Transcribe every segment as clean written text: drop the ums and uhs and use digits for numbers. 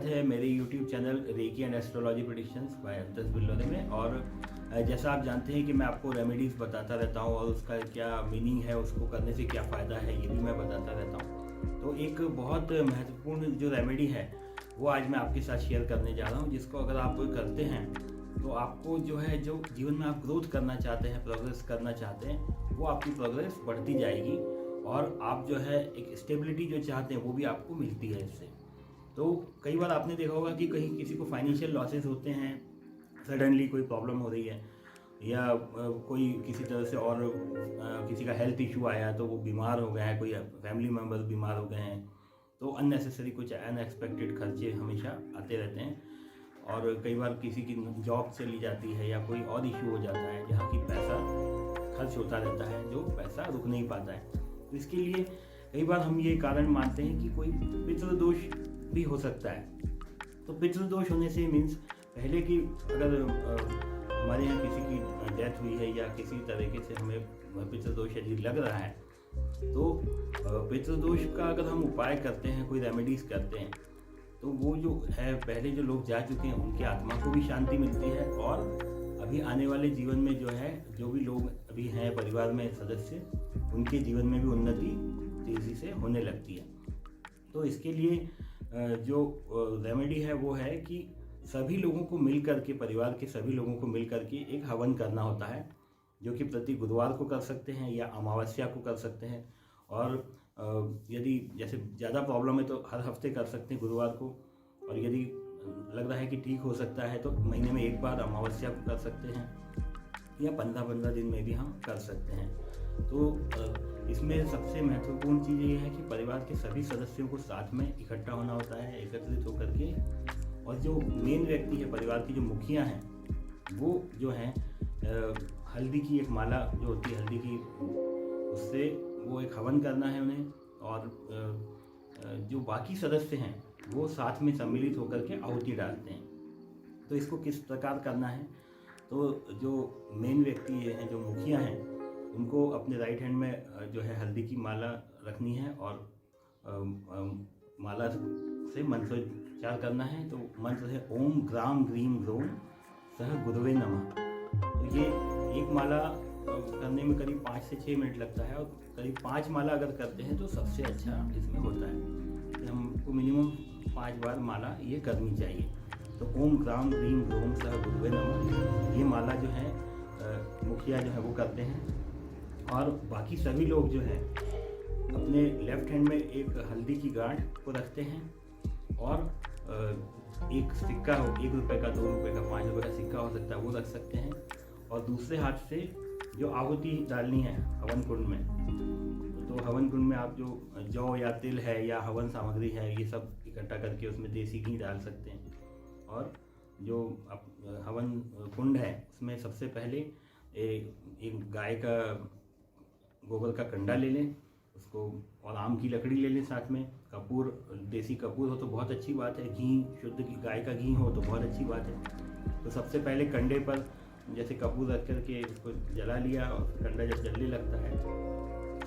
स्वागत है मेरे YouTube channel reiki and astrology predictions by Antas Billore में। और जैसा आप जानते हैं कि मैं आपको रेमेडीज़ बताता रहता हूँ और उसका क्या मीनिंग है, उसको करने से क्या फ़ायदा है, ये भी मैं बताता रहता हूँ। तो एक बहुत महत्वपूर्ण जो रेमेडी है वो आज मैं आपके साथ शेयर करने जा रहा हूँ, जिसको अगर आप करते हैं तो आपको जो है, जो जीवन में आप ग्रोथ करना चाहते हैं, प्रोग्रेस करना चाहते हैं, वो आपकी प्रोग्रेस बढ़ती जाएगी और आप जो है एक स्टेबिलिटी जो चाहते हैं वो भी आपको मिलती है इससे। तो कई बार आपने देखा होगा कि कहीं किसी को फाइनेंशियल लॉसेस होते हैं, सडनली कोई प्रॉब्लम हो रही है या कोई किसी तरह से और किसी का हेल्थ इशू आया तो वो बीमार हो गया है, कोई फैमिली मेम्बर बीमार हो गए हैं, तो अननेसेसरी कुछ अनएक्सपेक्टेड खर्चे हमेशा आते रहते हैं। और कई बार किसी की जॉब चली जाती है या कोई और इशू हो जाता है जहाँ की पैसा खर्च होता रहता है, जो पैसा रुक नहीं पाता है। तो इसके लिए कई बार हम ये कारण मानते हैं कि कोई पितृदोष भी हो सकता है। तो पितृदोष होने से मीन्स पहले की अगर हमारे यहाँ किसी की डेथ हुई है या किसी तरीके से हमें पितृदोष यदि लग रहा है, तो पितृदोष का अगर हम उपाय करते हैं, कोई रेमेडीज़ करते हैं, तो वो जो है पहले जो लोग जा चुके हैं उनकी आत्मा को भी शांति मिलती है और अभी आने वाले जीवन में जो है, जो भी लोग अभी हैं परिवार में सदस्य, उनके जीवन में भी उन्नति तेज़ी से होने लगती है। तो इसके लिए जो रेमेडी है वो है कि सभी लोगों को मिल कर के, परिवार के सभी लोगों को मिल कर के एक हवन करना होता है, जो कि प्रति बुधवार को कर सकते हैं या अमावस्या को कर सकते हैं। और यदि जैसे ज़्यादा प्रॉब्लम है तो हर हफ्ते कर सकते हैं गुरुवार को, और यदि लग रहा है कि ठीक हो सकता है तो महीने में एक बार अमावस्या को कर सकते हैं या 15-15 दिन में भी हम कर सकते हैं। तो इसमें सबसे महत्वपूर्ण चीज़ ये है कि परिवार के सभी सदस्यों को साथ में इकट्ठा होना होता है, एकत्रित होकर के। और जो मेन व्यक्ति है परिवार की, जो मुखिया हैं, वो जो हैं हल्दी की एक माला जो होती है हल्दी की, उससे वो एक हवन करना है उन्हें। और जो बाकी सदस्य हैं वो साथ में सम्मिलित होकर के आहुति डालते हैं। तो इसको किस प्रकार करना है, तो जो मेन व्यक्ति हैं, जो मुखिया हैं, उनको अपने राइट हैंड में जो है हल्दी की माला रखनी है और माला से मंत्रोच्चार करना है। तो मंत्र है ओम ग्राम ग्रीम ग्रोम सह गुरुवे नमः। तो ये एक माला करने में करीब 5 से 6 मिनट लगता है, और करीब 5 माला अगर करते हैं तो सबसे अच्छा इसमें होता है। हमको मिनिमम 5 बार माला ये करनी चाहिए। तो ओम ग्राम ग्रीम ग्रोम सह गुरुवे नमः, ये माला जो है मुखिया जो है वो करते हैं। और बाकी सभी लोग जो है अपने लेफ्ट हैंड में एक हल्दी की गांठ को रखते हैं और एक सिक्का हो, 1 रुपये का, 2 रुपये का, 5 रुपये का सिक्का हो सकता है, वो रख सकते हैं। और दूसरे हाथ से जो आहुति डालनी है हवन कुंड में, तो हवन कुंड में आप जो जौ या तिल है या हवन सामग्री है, ये सब इकट्ठा करके उसमें देसी घी डाल सकते हैं। और जो हवन कुंड है उसमें सबसे पहले एक गाय का गोबर का कंडा ले लें उसको, और आम की लकड़ी ले लें, साथ में कपूर, देसी कपूर हो तो बहुत अच्छी बात है, घी शुद्ध की गाय का घी हो तो बहुत अच्छी बात है। तो सबसे पहले कंडे पर जैसे कपूर रख कर के उसको जला लिया, और कंडा जब जलने लगता है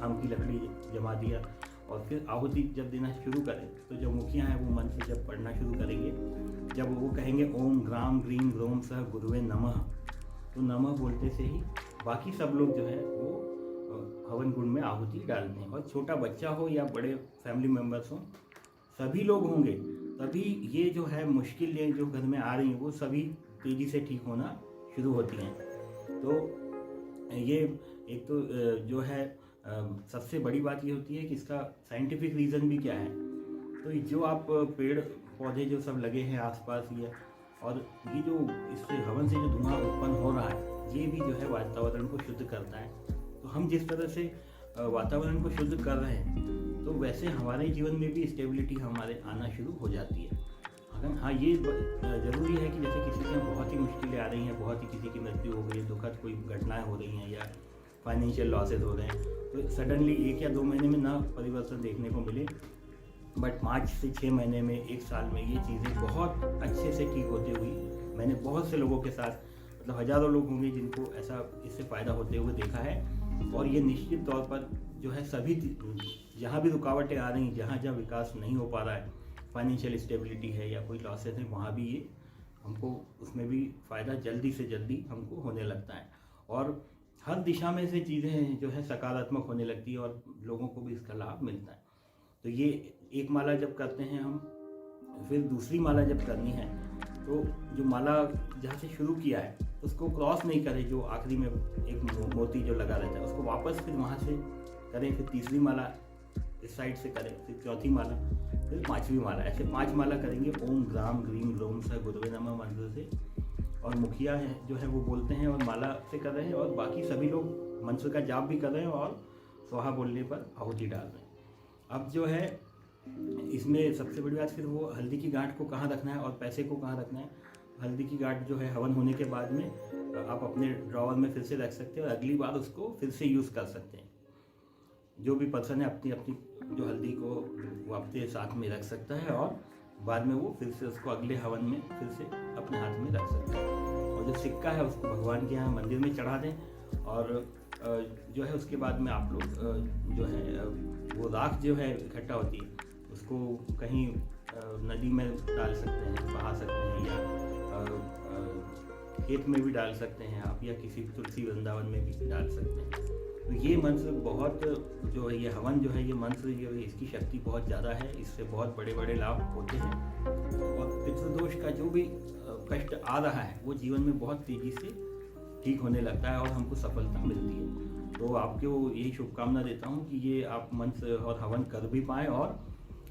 आम की लकड़ी जमा दिया, और फिर आहुति जब देना शुरू करें तो जो मुखिया हैं वो मंत्र जब पढ़ना शुरू करेंगे, जब वो कहेंगे ओम ग्राम ग्रीम ग्रोम सह गुरुवे नमः, तो नमः बोलते से ही बाकी सब लोग जो है वो हवन कुंड में आहुति डालते हैं। और छोटा बच्चा हो या बड़े फैमिली मेम्बर्स हों, सभी लोग होंगे, तभी ये जो है मुश्किलें जो घर में आ रही हैं वो सभी तेज़ी से ठीक होना शुरू होती हैं। तो ये एक तो जो है सबसे बड़ी बात ये होती है कि इसका साइंटिफिक रीज़न भी क्या है। तो जो आप पेड़ पौधे जो सब लगे हैं आसपास, ये और ये जो इससे हवन से जो धुआं उत्पन्न हो रहा है, ये भी जो है वातावरण को शुद्ध करता है। तो हम जिस तरह से वातावरण को शुद्ध कर रहे हैं, तो वैसे हमारे जीवन में भी स्टेबिलिटी हमारे आना शुरू हो जाती है। अगर हाँ, ये ज़रूरी है कि जैसे किसी के बहुत ही मुश्किलें आ रही हैं, बहुत ही किसी की मृत्यु हो गई है, दुखद कोई घटनाएं हो रही हैं या फाइनेंशियल लॉसेस हो रहे हैं, तो सडनली 1 या 2 महीने में ना परिवर्तन देखने को मिले, बट 5 से 6 महीने में, 1 साल में ये चीज़ें बहुत अच्छे से ठीक होते हुई मैंने बहुत से लोगों के साथ, मतलब हज़ारों लोग होंगे जिनको ऐसा इससे फ़ायदा होते हुए देखा है। और ये निश्चित तौर पर जो है सभी जहाँ भी रुकावटें आ रही हैं, जहाँ जहाँ विकास नहीं हो पा रहा है, फाइनेंशियल स्टेबिलिटी है या कोई लॉसेस है, वहाँ भी ये हमको उसमें भी फ़ायदा जल्दी से जल्दी हमको होने लगता है। और हर दिशा में से चीज़ें जो है सकारात्मक होने लगती है और लोगों को भी इसका लाभ मिलता है। तो ये एक माला जब करते हैं हम, फिर दूसरी माला जब करनी है तो जो माला जहाँ से शुरू किया है उसको क्रॉस नहीं करें, जो आखिरी में एक मोती जो लगा रहता है उसको वापस फिर वहाँ से करें, फिर तीसरी माला इस साइड से करें, फिर चौथी माला, फिर पांचवी माला, ऐसे 5 माला करेंगे ओम ग्राम ग्रीम ग्रोम स गुरुवे नमः मंत्र से। और मुखिया है जो है वो बोलते हैं और माला से कर रहे हैं, और बाकी सभी लोग मंत्र का जाप भी कर रहे हैं और स्वाहा बोलने पर आहुति डाल रहे हैं। अब जो है इसमें सबसे बड़ी बात फिर वो हल्दी की गांठ को कहाँ रखना है और पैसे को कहाँ रखना है। हल्दी की गांठ जो है हवन होने के बाद में आप अपने ड्रॉवर में फिर से रख सकते हैं और अगली बार उसको फिर से यूज़ कर सकते हैं। जो भी पर्सन है अपनी अपनी जो हल्दी को वो अपने साथ में रख सकता है और बाद में वो फिर से उसको अगले हवन में फिर से अपने हाथ में रख सकता है। और जो सिक्का है उसको भगवान के यहाँ मंदिर में चढ़ा दें, और जो है उसके बाद में आप लोग जो है वो राख जो है इकट्ठा होती है उसको कहीं नदी में डाल सकते हैं, बहा सकते हैं, या खेत में भी डाल सकते हैं आप, या किसी तुलसी वृंदावन में भी डाल सकते हैं। तो ये मंत्र बहुत जो है, ये हवन जो है, ये मंत्र जो है इसकी शक्ति बहुत ज़्यादा है, इससे बहुत बड़े बड़े लाभ होते हैं। और पितृदोष का जो भी कष्ट आ रहा है वो जीवन में बहुत तेज़ी से ठीक होने लगता है और हमको सफलता मिलती है। तो आपको यही शुभकामना देता हूँ कि ये आप मंत्र और हवन कर भी पाएँ और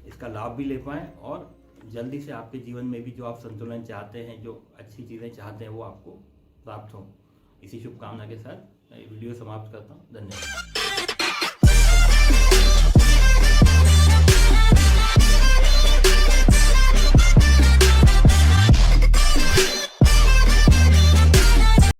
इसका लाभ भी ले पाएँ, और जल्दी से आपके जीवन में भी जो आप संतुलन चाहते हैं, जो अच्छी चीज़ें चाहते हैं वो आपको प्राप्त हो। इसी शुभकामना के साथ मैं वीडियो समाप्त करता हूँ। धन्यवाद।